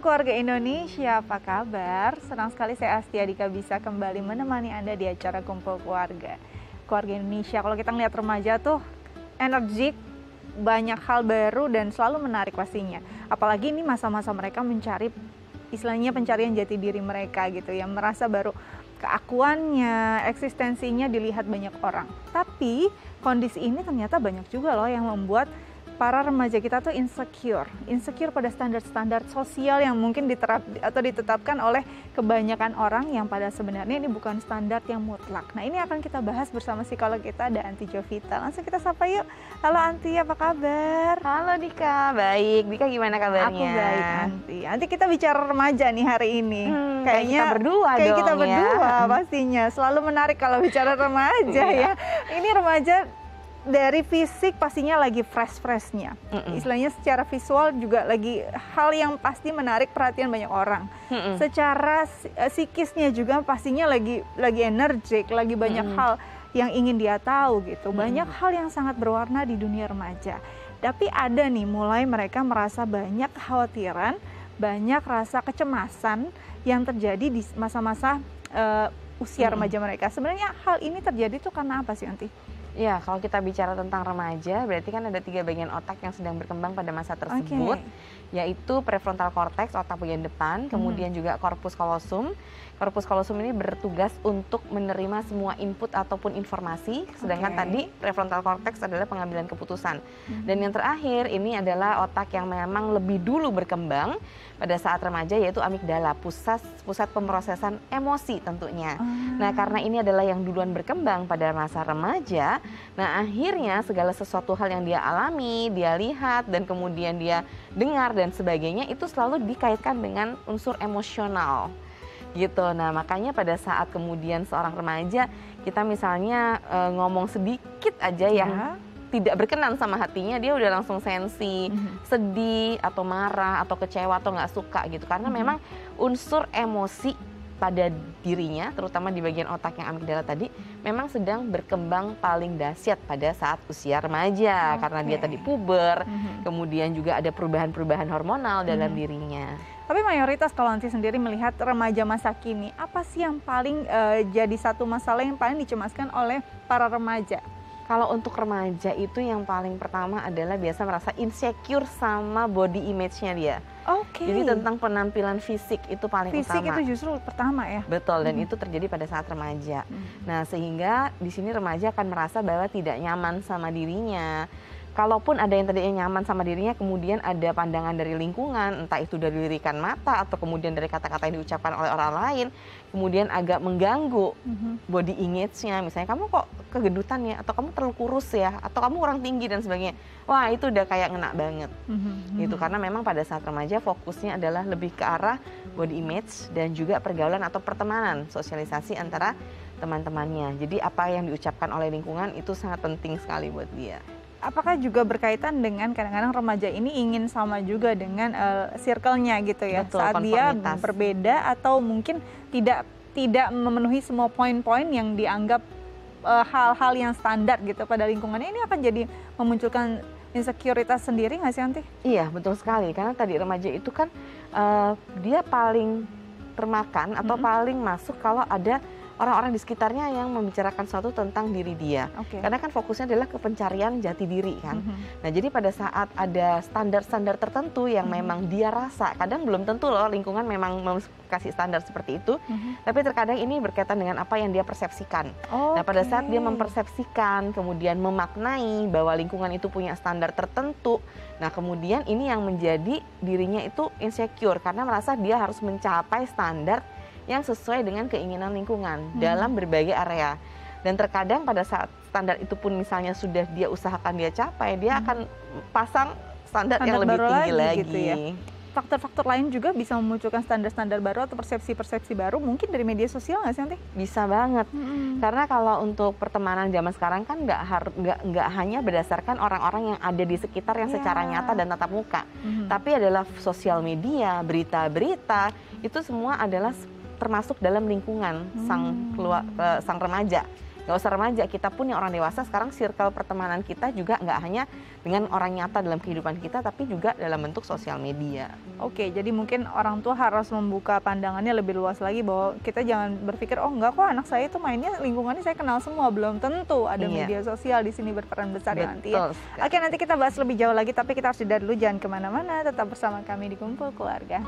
keluarga Indonesia, apa kabar? Senang sekali saya Astia Dika bisa kembali menemani Anda di acara Kumpul Keluarga. Keluarga Indonesia, kalau kita ngeliat remaja tuh energik, banyak hal baru dan selalu menarik pastinya. Apalagi ini masa-masa mereka mencari, istilahnya pencarian jati diri mereka gitu ya, merasa baru keakuannya, eksistensinya dilihat banyak orang. Tapi kondisi ini ternyata banyak juga loh yang membuat para remaja kita tuh insecure pada standar-standar sosial yang mungkin ditetapkan oleh kebanyakan orang yang pada sebenarnya ini bukan standar yang mutlak. Nah, ini akan kita bahas bersama psikolog kita, ada Anti Jovita. Langsung kita sapa yuk. Halo Anti, apa kabar? Halo Dika, baik. Dika gimana kabarnya? Aku baik Anti. Anti, kita bicara remaja nih hari ini. Kayaknya kita berdua pastinya. Selalu menarik kalau bicara remaja ya. Ini remaja dari fisik pastinya lagi fresh-freshnya. Istilahnya secara visual juga lagi hal yang pasti menarik perhatian banyak orang. Secara psikisnya juga pastinya lagi energik, lagi banyak hal yang ingin dia tahu gitu. Banyak hal yang sangat berwarna di dunia remaja. Tapi ada nih mulai mereka merasa banyak kekhawatiran, banyak rasa kecemasan yang terjadi di masa-masa usia remaja mereka. Sebenarnya hal ini terjadi tuh karena apa sih Anti? Ya, kalau kita bicara tentang remaja, berarti kan ada 3 bagian otak yang sedang berkembang pada masa tersebut, yaitu prefrontal cortex, otak bagian depan, kemudian juga corpus callosum. Corpus callosum ini bertugas untuk menerima semua input ataupun informasi, sedangkan tadi prefrontal cortex adalah pengambilan keputusan. Dan yang terakhir ini adalah otak yang memang lebih dulu berkembang pada saat remaja, yaitu amigdala, pusat pemrosesan emosi tentunya. Nah, karena ini adalah yang duluan berkembang pada masa remaja, nah akhirnya segala sesuatu hal yang dia alami, dia lihat, dan kemudian dia dengar dan sebagainya itu selalu dikaitkan dengan unsur emosional gitu. Nah, makanya pada saat kemudian seorang remaja kita misalnya ngomong sedikit aja yang tidak berkenan sama hatinya, dia udah langsung sensi, sedih atau marah atau kecewa atau nggak suka gitu, karena memang unsur emosi pada dirinya, terutama di bagian otak yang amigdala tadi, memang sedang berkembang paling dahsyat pada saat usia remaja, karena dia tadi puber, kemudian juga ada perubahan-perubahan hormonal dalam dirinya. Tapi mayoritas kalau Anti sendiri melihat remaja masa kini, apa sih yang paling jadi satu masalah yang paling dicemaskan oleh para remaja? Kalau untuk remaja itu yang paling pertama adalah biasa merasa insecure sama body image-nya dia. Jadi tentang penampilan fisik itu paling utama. Fisik itu justru pertama ya? Betul, dan itu terjadi pada saat remaja. Nah, sehingga di sini remaja akan merasa bahwa tidak nyaman sama dirinya. Kalaupun ada yang tadinya nyaman sama dirinya, kemudian ada pandangan dari lingkungan, entah itu dari lirikan mata atau kemudian dari kata-kata yang diucapkan oleh orang lain, kemudian agak mengganggu body image-nya. Misalnya, kamu kok kegendutan ya, atau kamu terlalu kurus ya, atau kamu kurang tinggi dan sebagainya. Wah, itu udah kayak ngena banget. Gitu, karena memang pada saat remaja fokusnya adalah lebih ke arah body image dan juga pergaulan atau pertemanan, sosialisasi antara teman-temannya. Jadi apa yang diucapkan oleh lingkungan itu sangat penting sekali buat dia. Apakah juga berkaitan dengan kadang-kadang remaja ini ingin sama juga dengan circle-nya gitu ya? Betul, saat dia berbeda atau mungkin tidak memenuhi semua poin-poin yang dianggap hal-hal yang standar gitu pada lingkungannya, ini akan jadi memunculkan insekuritas sendiri nggak sih Anti? Iya, betul sekali, karena tadi remaja itu kan dia paling termakan atau paling masuk kalau ada orang-orang di sekitarnya yang membicarakan sesuatu tentang diri dia. Karena kan fokusnya adalah ke pencarian jati diri kan. Nah, jadi pada saat ada standar-standar tertentu yang memang dia rasa, kadang belum tentu loh lingkungan memang kasih standar seperti itu, tapi terkadang ini berkaitan dengan apa yang dia persepsikan. Nah, pada saat dia mempersepsikan, kemudian memaknai bahwa lingkungan itu punya standar tertentu, nah kemudian ini yang menjadi dirinya itu insecure, karena merasa dia harus mencapai standar yang sesuai dengan keinginan lingkungan dalam berbagai area. Dan terkadang pada saat standar itu pun misalnya sudah dia usahakan dia capai, dia akan pasang standar yang lebih tinggi lagi. Gitu ya. Faktor-faktor lain juga bisa memunculkan standar-standar baru atau persepsi-persepsi baru mungkin dari media sosial nggak sih Nanti? Bisa banget. Karena kalau untuk pertemanan zaman sekarang kan nggak hanya berdasarkan orang-orang yang ada di sekitar yang secara nyata dan tatap muka, tapi adalah sosial media, berita-berita, itu semua adalah termasuk dalam lingkungan sang remaja nggak usah remaja, kita pun yang orang dewasa sekarang circle pertemanan kita juga nggak hanya dengan orang nyata dalam kehidupan kita, tapi juga dalam bentuk sosial media. Oke, jadi mungkin orang tua harus membuka pandangannya lebih luas lagi bahwa kita jangan berpikir oh enggak kok anak saya itu mainnya lingkungannya saya kenal semua, belum tentu ada media sosial di sini berperan besar ya nanti ya. Oke, nanti kita bahas lebih jauh lagi, tapi kita harus jeda dulu, jangan kemana-mana, tetap bersama kami di Kumpul Keluarga.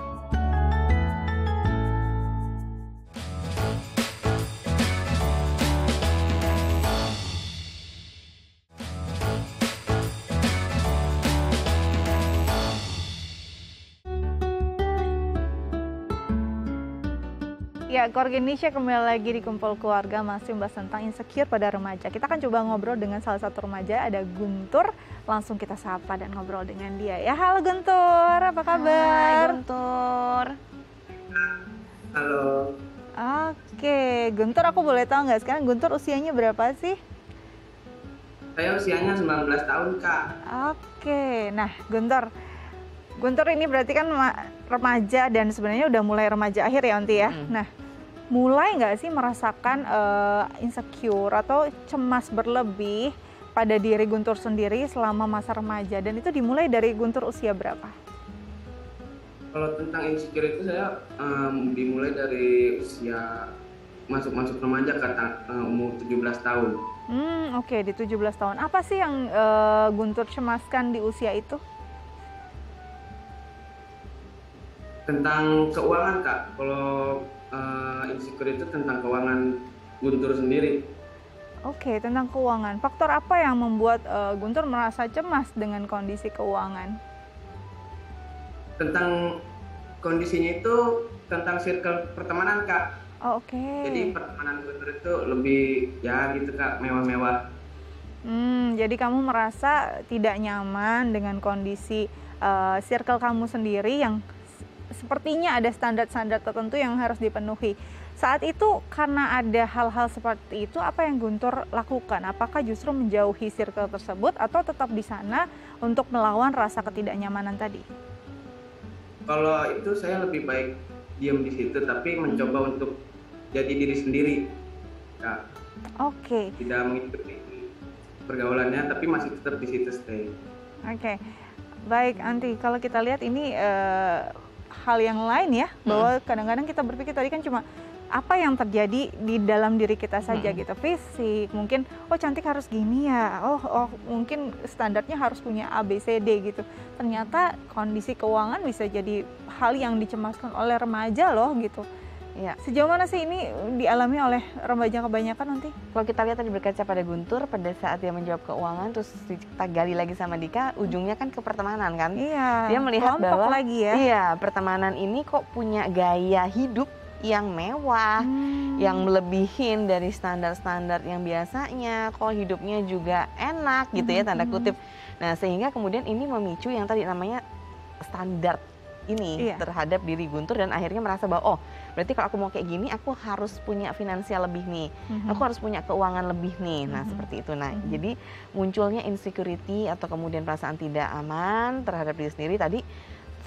Ya, Keluarga Indonesia kembali lagi di Kumpul Keluarga, masih membahas tentang insecure pada remaja. Kita akan coba ngobrol dengan salah satu remaja, ada Guntur. Langsung kita sapa dan ngobrol dengan dia. Ya, halo Guntur, apa kabar? Hai Guntur. Halo. Oke, Guntur, aku boleh tahu nggak sekarang Guntur usianya berapa sih? Saya usianya 19 tahun, Kak. Oke, nah Guntur ini berarti kan remaja dan sebenarnya udah mulai remaja akhir ya Onti ya. Nah, mulai nggak sih merasakan insecure atau cemas berlebih pada diri Guntur sendiri selama masa remaja, dan itu dimulai dari Guntur usia berapa? Kalau tentang insecure itu saya dimulai dari usia masuk remaja, umur 17 tahun. Oke, di 17 tahun. Apa sih yang Guntur cemaskan di usia itu? Tentang keuangan, Kak. Kalau insecure itu tentang keuangan Guntur sendiri. Oke, tentang keuangan. Faktor apa yang membuat Guntur merasa cemas dengan kondisi keuangan? Tentang kondisinya itu tentang circle pertemanan, Kak. Oke. Jadi pertemanan Guntur itu lebih ya gitu, Kak, mewah-mewah. Jadi kamu merasa tidak nyaman dengan kondisi circle kamu sendiri yang sepertinya ada standar-standar tertentu yang harus dipenuhi. Saat itu karena ada hal-hal seperti itu, apa yang Guntur lakukan? Apakah justru menjauhi circle tersebut atau tetap di sana untuk melawan rasa ketidaknyamanan tadi? Kalau itu saya lebih baik diam di situ, tapi mencoba untuk jadi diri sendiri, Kak. Oke. Tidak mengikuti pergaulannya, tapi masih tetap di situ stay. Oke. Baik, Anti. Kalau kita lihat ini hal yang lain ya, bahwa kadang-kadang kita berpikir tadi kan cuma apa yang terjadi di dalam diri kita saja gitu, fisik, mungkin oh cantik harus gini ya, oh mungkin standarnya harus punya A, B, C, D gitu. Ternyata kondisi keuangan bisa jadi hal yang dicemaskan oleh remaja loh gitu. Ya, sejauh mana sih ini dialami oleh remaja kebanyakan nanti? Kalau kita lihat tadi berkaca pada Guntur, pada saat dia menjawab keuangan, terus kita gali lagi sama Dika, ujungnya kan ke pertemanan kan? Iya. Dia melihat bahwa lagi ya. Iya, pertemanan ini kok punya gaya hidup yang mewah, yang melebihin dari standar-standar yang biasanya, kok hidupnya juga enak gitu ya, tanda kutip. Nah, sehingga kemudian ini memicu yang tadi namanya standar ini terhadap diri Guntur, dan akhirnya merasa bahwa oh berarti kalau aku mau kayak gini aku harus punya finansial lebih nih, aku harus punya keuangan lebih nih. Nah seperti itu. Nah jadi munculnya insecurity atau kemudian perasaan tidak aman terhadap diri sendiri tadi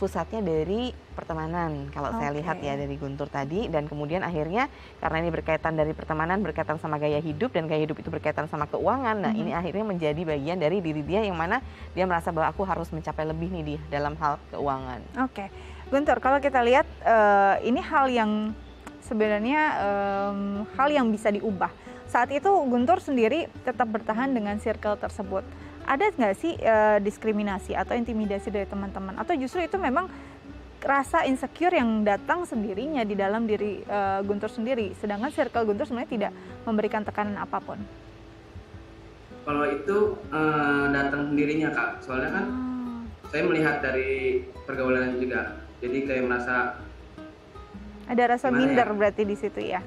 pusatnya dari pertemanan kalau saya lihat ya dari Guntur tadi, dan kemudian akhirnya karena ini berkaitan dari pertemanan, berkaitan sama gaya hidup, dan gaya hidup itu berkaitan sama keuangan. Nah ini akhirnya menjadi bagian dari diri dia yang mana dia merasa bahwa aku harus mencapai lebih nih di dalam hal keuangan. Oke, Guntur, kalau kita lihat ini hal yang sebenarnya hal yang bisa diubah. Saat itu Guntur sendiri tetap bertahan dengan circle tersebut. Ada nggak sih diskriminasi atau intimidasi dari teman-teman? Atau justru itu memang rasa insecure yang datang sendirinya di dalam diri Guntur sendiri, sedangkan circle Guntur sebenarnya tidak memberikan tekanan apapun? Kalau itu datang sendirinya, Kak. Soalnya kan saya melihat dari pergaulan juga, jadi kayak merasa ada rasa minder ya? Berarti di situ ya?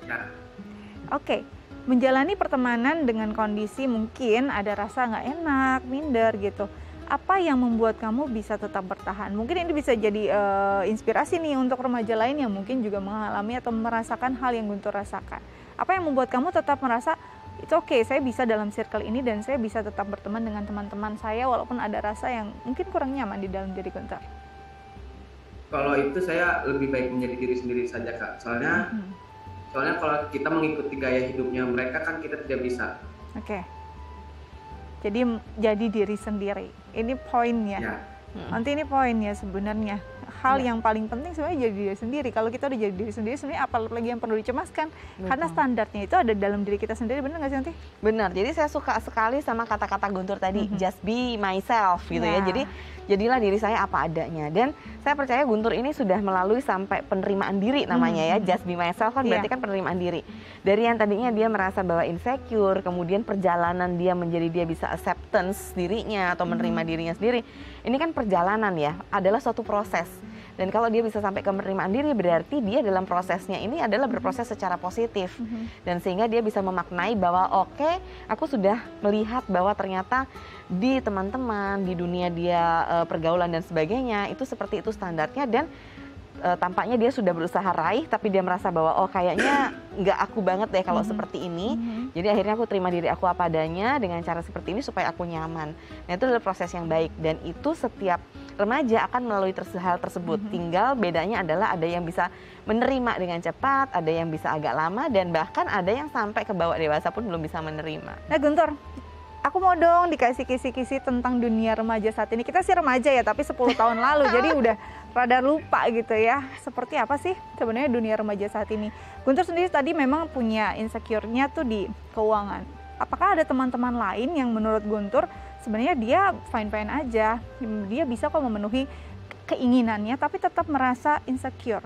Ya. Oke. Menjalani pertemanan dengan kondisi mungkin ada rasa nggak enak, minder gitu. Apa yang membuat kamu bisa tetap bertahan? Mungkin ini bisa jadi inspirasi nih untuk remaja lain yang mungkin juga mengalami atau merasakan hal yang Guntur rasakan. Apa yang membuat kamu tetap merasa it's okay, saya bisa dalam circle ini dan saya bisa tetap berteman dengan teman-teman saya walaupun ada rasa yang mungkin kurang nyaman di dalam diri Guntur? Kalau itu saya lebih baik menjadi diri sendiri saja, Kak. Soalnya Soalnya kalau kita mengikuti gaya hidupnya mereka kan kita tidak bisa. Oke. Jadi diri sendiri. Ini poinnya. Ya. Nanti ini poinnya sebenarnya. Hal yang paling penting sebenarnya jadi diri sendiri. Kalau kita udah jadi diri sendiri, sebenarnya apalagi yang perlu dicemaskan. Karena standarnya itu ada dalam diri kita sendiri, benar nggak sih nanti? Benar, jadi saya suka sekali sama kata-kata Guntur tadi, just be myself gitu ya. Jadi jadilah diri saya apa adanya. Dan saya percaya Guntur ini sudah melalui sampai penerimaan diri namanya ya, just be myself kan berarti kan penerimaan diri. Dari yang tadinya dia merasa bahwa insecure, kemudian perjalanan dia menjadi dia bisa acceptance dirinya atau menerima dirinya sendiri. Ini kan perjalanan ya, adalah suatu proses. Dan kalau dia bisa sampai ke penerimaan diri, berarti dia dalam prosesnya ini adalah berproses secara positif. Dan sehingga dia bisa memaknai bahwa oke, aku sudah melihat bahwa ternyata di teman-teman, di dunia dia pergaulan dan sebagainya, itu seperti itu standarnya. Dan tampaknya dia sudah berusaha raih, tapi dia merasa bahwa oh kayaknya nggak aku banget deh kalau seperti ini. Jadi akhirnya aku terima diri aku apa adanya dengan cara seperti ini supaya aku nyaman. Nah itu adalah proses yang baik, dan itu setiap remaja akan melalui hal tersebut. Tinggal bedanya adalah ada yang bisa menerima dengan cepat, ada yang bisa agak lama, dan bahkan ada yang sampai ke bawah dewasa pun belum bisa menerima. Nah Guntur, aku mau dong dikasih kisi-kisi tentang dunia remaja saat ini. Kita sih remaja ya, tapi 10 tahun lalu, jadi udah rada lupa gitu ya. Seperti apa sih sebenarnya dunia remaja saat ini? Guntur sendiri tadi memang punya insecure-nya tuh di keuangan. Apakah ada teman-teman lain yang menurut Guntur sebenarnya dia fine-fine aja, dia bisa kok memenuhi keinginannya tapi tetap merasa insecure?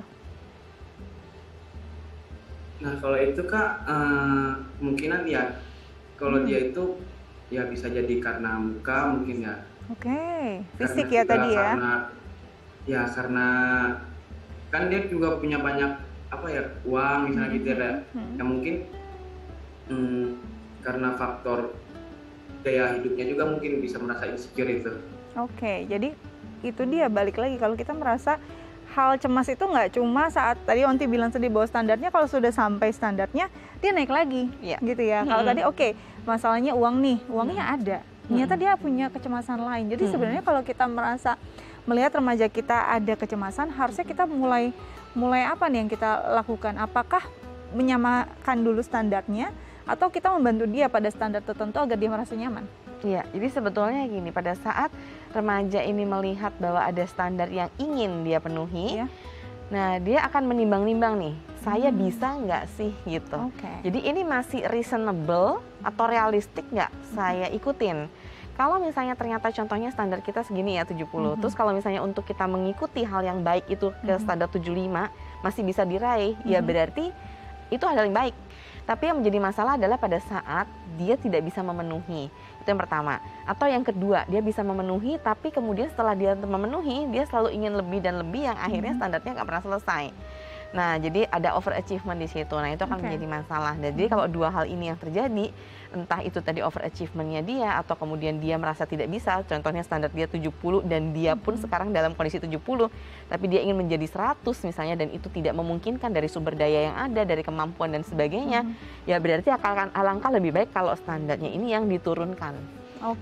Nah kalau itu Kak, kemungkinan ya kalau dia itu ya bisa jadi karena muka mungkin ya. Oke, fisik ya tadi ya. Karena kan dia juga punya banyak apa ya, uang misalnya gitu ya. Ya mungkin karena faktor gaya hidupnya juga mungkin bisa merasa insecure itu. Oke, jadi itu dia, balik lagi kalau kita merasa hal cemas itu nggak cuma saat tadi Onti bilang sedih bahwa standarnya kalau sudah sampai standarnya dia naik lagi, gitu ya. Kalau tadi masalahnya uang nih, uangnya ada, ternyata dia punya kecemasan lain. Jadi sebenarnya kalau kita merasa melihat remaja kita ada kecemasan, harusnya kita mulai apa nih yang kita lakukan? Apakah menyamakan dulu standarnya, atau kita membantu dia pada standar tertentu agar dia merasa nyaman? Iya, jadi sebetulnya gini, pada saat remaja ini melihat bahwa ada standar yang ingin dia penuhi, nah dia akan menimbang-nimbang nih, saya bisa nggak sih gitu. Jadi ini masih reasonable atau realistik nggak saya ikutin. Kalau misalnya ternyata contohnya standar kita segini ya 70, terus kalau misalnya untuk kita mengikuti hal yang baik itu ke standar 75 masih bisa diraih, ya berarti itu hal yang baik. Tapi yang menjadi masalah adalah pada saat dia tidak bisa memenuhi. Itu yang pertama. Atau yang kedua, dia bisa memenuhi tapi kemudian setelah dia memenuhi, dia selalu ingin lebih dan lebih yang akhirnya standarnya nggak pernah selesai. Nah, jadi ada overachievement di situ. Nah, itu akan menjadi masalah. Jadi kalau dua hal ini yang terjadi, entah itu tadi overachievementnya dia atau kemudian dia merasa tidak bisa, contohnya standar dia 70 dan dia pun sekarang dalam kondisi 70, tapi dia ingin menjadi 100 misalnya, dan itu tidak memungkinkan dari sumber daya yang ada, dari kemampuan dan sebagainya, ya berarti akan alangkah lebih baik kalau standarnya ini yang diturunkan.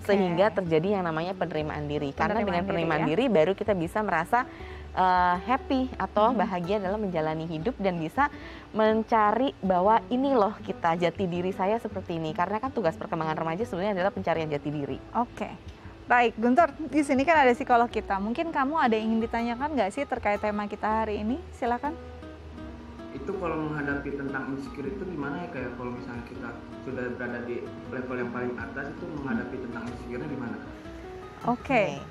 Sehingga terjadi yang namanya penerimaan diri. Karena dengan penerimaan diri baru kita bisa merasa happy atau bahagia dalam menjalani hidup dan bisa mencari bahwa ini loh kita, jati diri saya seperti ini. Karena kan tugas perkembangan remaja sebenarnya adalah pencarian jati diri. Baik, Guntur, di sini kan ada psikolog kita. Mungkin kamu ada yang ingin ditanyakan nggak sih terkait tema kita hari ini? Silakan. Itu kalau menghadapi tentang insecure itu gimana ya, kayak kalau misalnya kita sudah berada di level yang paling atas, itu menghadapi tentang insecure gimana?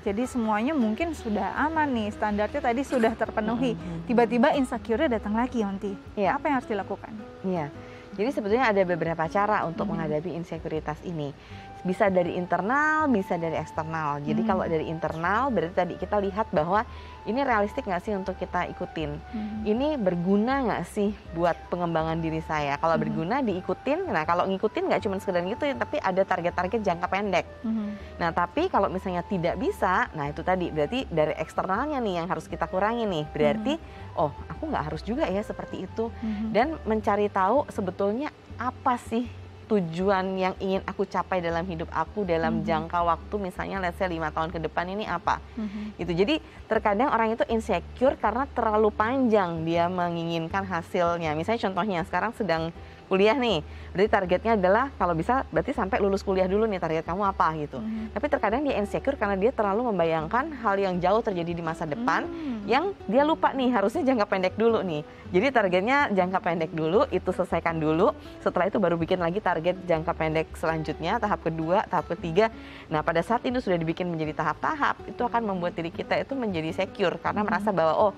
Jadi semuanya mungkin sudah aman nih, standarnya tadi sudah terpenuhi. Tiba-tiba insecure datang lagi, Onti. Apa yang harus dilakukan? Jadi sebetulnya ada beberapa cara untuk menghadapi insekuritas ini. Bisa dari internal, bisa dari eksternal. Jadi kalau dari internal berarti tadi kita lihat bahwa ini realistik nggak sih untuk kita ikutin. Ini berguna nggak sih buat pengembangan diri saya. Kalau berguna diikutin. Nah kalau ngikutin nggak cuma sekedar ngikutin, tapi ada target-target jangka pendek. Nah tapi kalau misalnya tidak bisa, nah itu tadi berarti dari eksternalnya nih yang harus kita kurangi nih. Berarti oh aku nggak harus juga ya seperti itu. Dan mencari tahu sebetulnya apa sih tujuan yang ingin aku capai dalam hidup aku dalam jangka waktu misalnya let's say 5 tahun ke depan ini apa. Gitu. Jadi terkadang orang itu insecure karena terlalu panjang dia menginginkan hasilnya. Misalnya contohnya sekarang sedang kuliah nih, berarti targetnya adalah kalau bisa berarti sampai lulus kuliah dulu nih, target kamu apa gitu. Tapi terkadang dia insecure karena dia terlalu membayangkan hal yang jauh terjadi di masa depan yang dia lupa nih harusnya jangka pendek dulu nih. Jadi targetnya jangka pendek dulu, itu selesaikan dulu, setelah itu baru bikin lagi target jangka pendek selanjutnya, tahap kedua, tahap ketiga. Nah pada saat itu sudah dibikin menjadi tahap-tahap, itu akan membuat diri kita itu menjadi secure karena merasa bahwa oh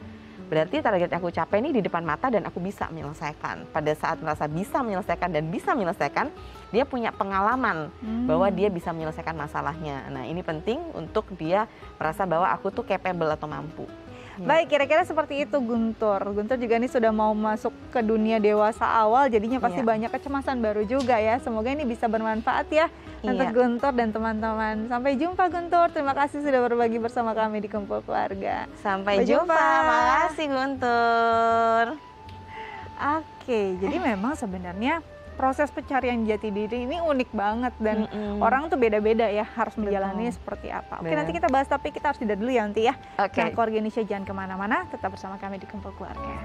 berarti target yang aku capai ini di depan mata dan aku bisa menyelesaikan. Pada saat merasa bisa menyelesaikan dan bisa menyelesaikan, dia punya pengalaman bahwa dia bisa menyelesaikan masalahnya. Nah ini penting untuk dia merasa bahwa aku tuh capable atau mampu. Baik, kira-kira seperti itu Guntur. Guntur juga nih sudah mau masuk ke dunia dewasa awal, jadinya pasti banyak kecemasan baru juga ya. Semoga ini bisa bermanfaat ya untuk Guntur dan teman-teman. Sampai jumpa Guntur, terima kasih sudah berbagi bersama kami di Kumpul Keluarga. Sampai jumpa. Makasih Guntur. Oke, jadi memang sebenarnya proses pencarian jati diri ini unik banget dan orang tuh beda-beda ya harus menjalani seperti apa. Oke, nanti kita bahas, tapi kita harus jeda dulu ya nanti ya. Nah, Keluarga Indonesia jangan kemana-mana, tetap bersama kami di Kumpul Keluarga.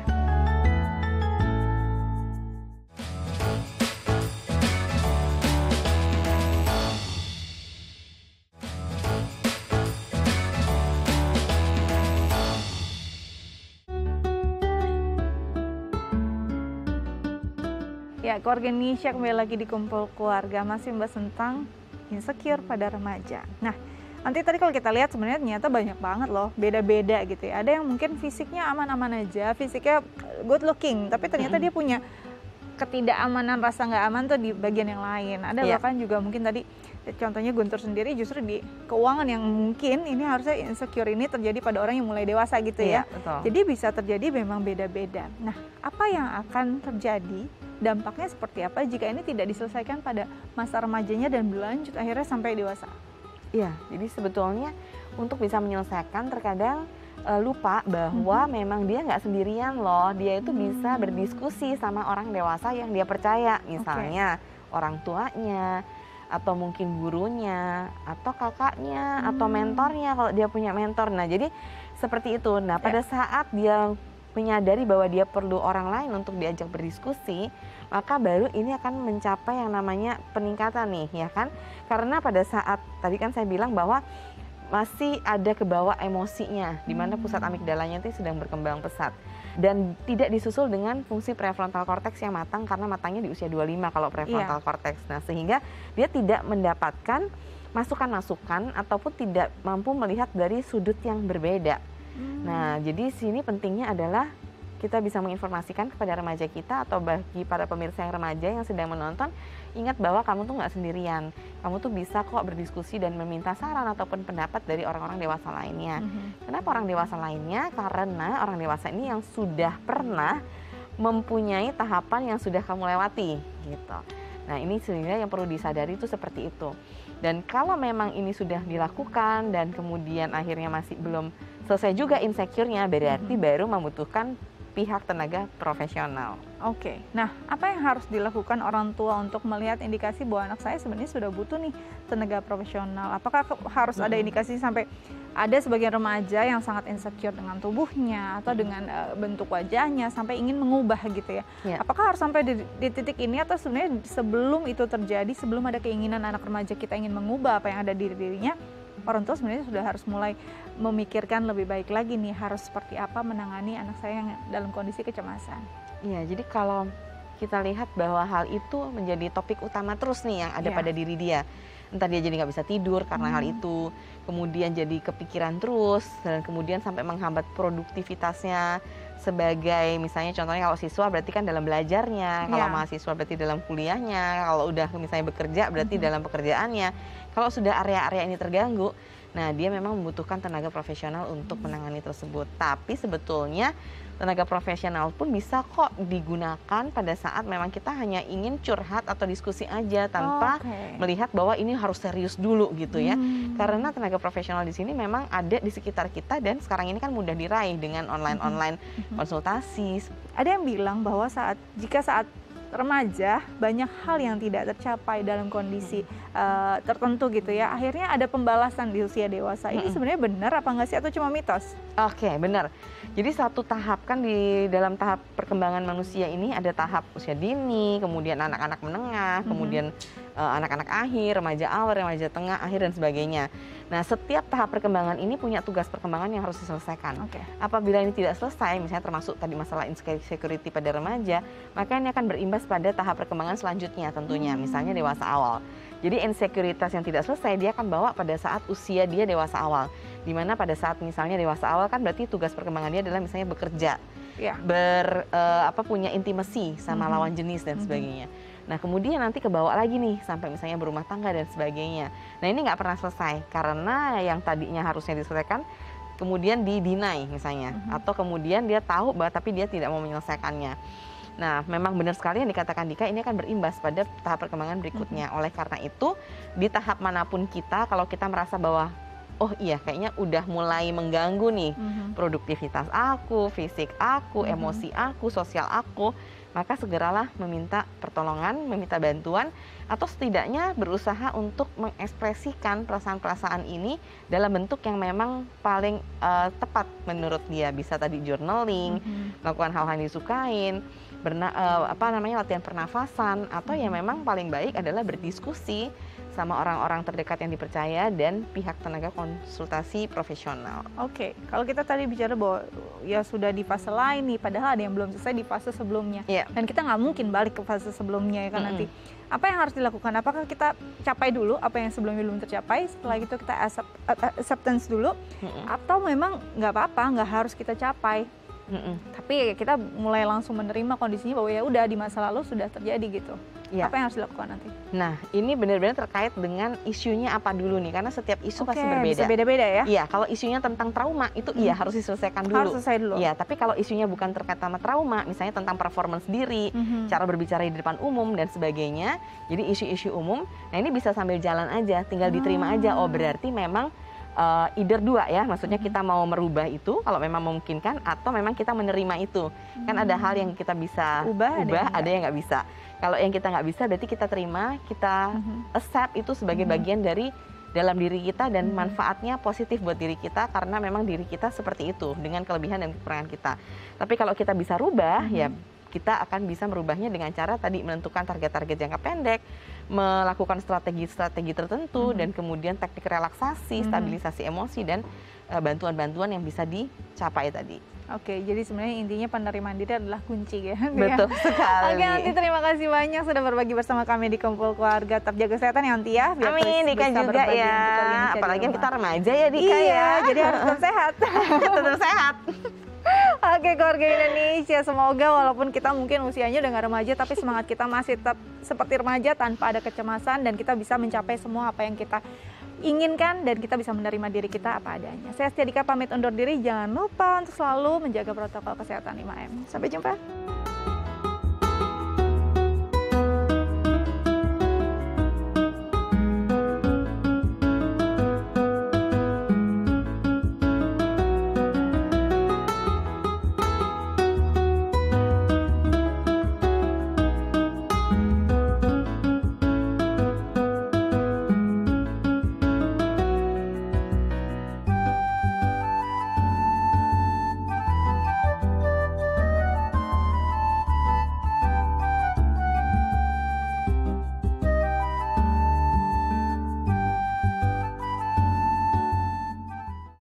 Ya, Keluarga Indonesia kembali lagi di Kumpul Keluarga, masih membahas tentang insecure pada remaja. Nah, nanti tadi kalau kita lihat sebenarnya ternyata banyak banget loh, beda-beda gitu ya. Ada yang mungkin fisiknya aman-aman aja, fisiknya good looking, tapi ternyata dia punya ketidakamanan, rasa nggak aman tuh di bagian yang lain. Ada bahkan juga mungkin tadi contohnya Guntur sendiri justru di keuangan yang mungkin ini harusnya insecure ini terjadi pada orang yang mulai dewasa gitu ya. Betul. Jadi bisa terjadi memang beda-beda. Nah, apa yang akan terjadi? Dampaknya seperti apa jika ini tidak diselesaikan pada masa remajanya dan berlanjut akhirnya sampai dewasa? Iya, jadi sebetulnya untuk bisa menyelesaikan terkadang lupa bahwa memang dia nggak sendirian loh. Dia itu bisa berdiskusi sama orang dewasa yang dia percaya, misalnya orang tuanya, atau mungkin gurunya, atau kakaknya, atau mentornya kalau dia punya mentor. Nah jadi seperti itu. Nah pada saat dia menyadari bahwa dia perlu orang lain untuk diajak berdiskusi, maka baru ini akan mencapai yang namanya peningkatan nih, ya kan? Karena pada saat tadi kan saya bilang bahwa masih ada kebawa emosinya, di mana pusat amigdalanya itu sedang berkembang pesat dan tidak disusul dengan fungsi prefrontal cortex yang matang, karena matangnya di usia 25 kalau prefrontal cortex. Nah, sehingga dia tidak mendapatkan masukan-masukan ataupun tidak mampu melihat dari sudut yang berbeda. Nah, jadi sini pentingnya adalah kita bisa menginformasikan kepada remaja kita atau bagi para pemirsa yang remaja yang sedang menonton, ingat bahwa kamu tuh nggak sendirian. Kamu tuh bisa kok berdiskusi dan meminta saran ataupun pendapat dari orang-orang dewasa lainnya. Kenapa orang dewasa lainnya? Karena orang dewasa ini yang sudah pernah mempunyai tahapan yang sudah kamu lewati, gitu. Nah, ini sebenarnya yang perlu disadari itu seperti itu. Dan kalau memang ini sudah dilakukan dan kemudian akhirnya masih belum selesai juga insecure-nya, berarti baru membutuhkan pihak tenaga profesional. Oke, nah apa yang harus dilakukan orang tua untuk melihat indikasi bahwa anak saya sebenarnya sudah butuh nih tenaga profesional? Apakah harus ada indikasi sampai ada sebagian remaja yang sangat insecure dengan tubuhnya atau dengan bentuk wajahnya sampai ingin mengubah gitu ya? Apakah harus sampai di titik ini atau sebenarnya sebelum itu terjadi, sebelum ada keinginan anak remaja kita ingin mengubah apa yang ada di dirinya, orang tua sebenarnya sudah harus mulai memikirkan lebih baik lagi nih harus seperti apa menangani anak saya yang dalam kondisi kecemasan. Iya, jadi kalau kita lihat bahwa hal itu menjadi topik utama terus nih yang ada pada diri dia. Entah dia jadi nggak bisa tidur karena hal itu, kemudian jadi kepikiran terus, dan kemudian sampai menghambat produktivitasnya sebagai misalnya contohnya kalau siswa berarti kan dalam belajarnya, kalau mahasiswa berarti dalam kuliahnya, kalau udah misalnya bekerja berarti dalam pekerjaannya. Kalau sudah area-area ini terganggu, nah dia memang membutuhkan tenaga profesional untuk menangani tersebut. Tapi sebetulnya tenaga profesional pun bisa kok digunakan pada saat memang kita hanya ingin curhat atau diskusi aja tanpa melihat bahwa ini harus serius dulu gitu ya. Karena tenaga profesional di sini memang ada di sekitar kita dan sekarang ini kan mudah diraih dengan online konsultasi. Ada yang bilang bahwa jika saat remaja banyak hal yang tidak tercapai dalam kondisi tertentu gitu ya. Akhirnya ada pembalasan di usia dewasa. Ini sebenarnya benar apa enggak sih atau cuma mitos? Oke, benar. Jadi satu tahap kan di dalam tahap perkembangan manusia ini ada tahap usia dini, kemudian anak-anak menengah, kemudian anak-anak akhir, remaja awal, remaja tengah, akhir dan sebagainya. Nah, setiap tahap perkembangan ini punya tugas perkembangan yang harus diselesaikan. Apabila ini tidak selesai, misalnya termasuk tadi masalah insecurity pada remaja, maka ini akan berimbas pada tahap perkembangan selanjutnya tentunya, misalnya dewasa awal. Jadi insekuritas yang tidak selesai dia akan bawa pada saat usia dia dewasa awal. Dimana pada saat misalnya dewasa awal kan berarti tugas perkembangan dia adalah misalnya bekerja, punya intimasi sama lawan jenis dan sebagainya. Nah kemudian nanti kebawa lagi nih sampai misalnya berumah tangga dan sebagainya. Nah ini nggak pernah selesai karena yang tadinya harusnya diselesaikan kemudian di-deny misalnya, atau kemudian dia tahu bahwa tapi dia tidak mau menyelesaikannya. Nah, memang benar sekali yang dikatakan Dika, ini akan berimbas pada tahap perkembangan berikutnya. Oleh karena itu, di tahap manapun kita, kalau kita merasa bahwa, oh iya kayaknya udah mulai mengganggu nih produktivitas aku, fisik aku, emosi aku, sosial aku, maka segeralah meminta pertolongan, meminta bantuan, atau setidaknya berusaha untuk mengekspresikan perasaan-perasaan ini dalam bentuk yang memang paling tepat menurut dia. Bisa tadi journaling, melakukan hal-hal yang disukain, latihan pernafasan, atau yang memang paling baik adalah berdiskusi sama orang-orang terdekat yang dipercaya dan pihak tenaga konsultasi profesional. Oke, kalau kita tadi bicara bahwa ya sudah di fase lain nih, padahal ada yang belum selesai di fase sebelumnya, dan kita nggak mungkin balik ke fase sebelumnya ya kan nanti. Apa yang harus dilakukan? Apakah kita capai dulu apa yang sebelumnya belum tercapai, setelah itu kita acceptance dulu, atau memang nggak apa-apa, nggak harus kita capai? Tapi kita mulai langsung menerima kondisinya bahwa ya udah di masa lalu sudah terjadi gitu. Apa yang harus dilakukan nanti? Nah, ini benar-benar terkait dengan isunya apa dulu nih, karena setiap isu pasti berbeda. Bisa beda-beda ya? Iya, kalau isunya tentang trauma itu iya harus diselesaikan dulu. Harus selesai dulu. Iya, tapi kalau isunya bukan terkait sama trauma, misalnya tentang performance diri, cara berbicara di depan umum dan sebagainya, jadi isu-isu umum, nah ini bisa sambil jalan aja, tinggal diterima aja. Oh berarti memang either dua ya, maksudnya kita mau merubah itu kalau memang memungkinkan, atau memang kita menerima itu. Kan ada hal yang kita bisa ubah, ada yang nggak bisa. Kalau yang kita nggak bisa berarti kita terima, kita accept itu sebagai bagian dari dalam diri kita dan manfaatnya positif buat diri kita, karena memang diri kita seperti itu dengan kelebihan dan kekurangan kita. Tapi kalau kita bisa rubah ya kita akan bisa merubahnya dengan cara tadi menentukan target-target jangka pendek, melakukan strategi-strategi tertentu, dan kemudian teknik relaksasi, stabilisasi emosi, dan bantuan-bantuan yang bisa dicapai tadi. Oke, jadi sebenarnya intinya penerimaan diri adalah kunci ya. Betul sekali. Oke, Anti, terima kasih banyak sudah berbagi bersama kami di Kumpul Keluarga. Tetap jaga kesehatan ya Anti ya. Amin, Dika juga ya. Apalagi kita remaja ya Dika ya. Jadi harus tetap sehat. Tetap sehat. Oke, keluarga Indonesia, semoga walaupun kita mungkin usianya udah gak remaja, tapi semangat kita masih tetap seperti remaja tanpa ada kecemasan, dan kita bisa mencapai semua apa yang kita inginkan, dan kita bisa menerima diri kita apa adanya. Saya Astia Dika pamit undur diri, jangan lupa untuk selalu menjaga protokol kesehatan 5M. Sampai jumpa.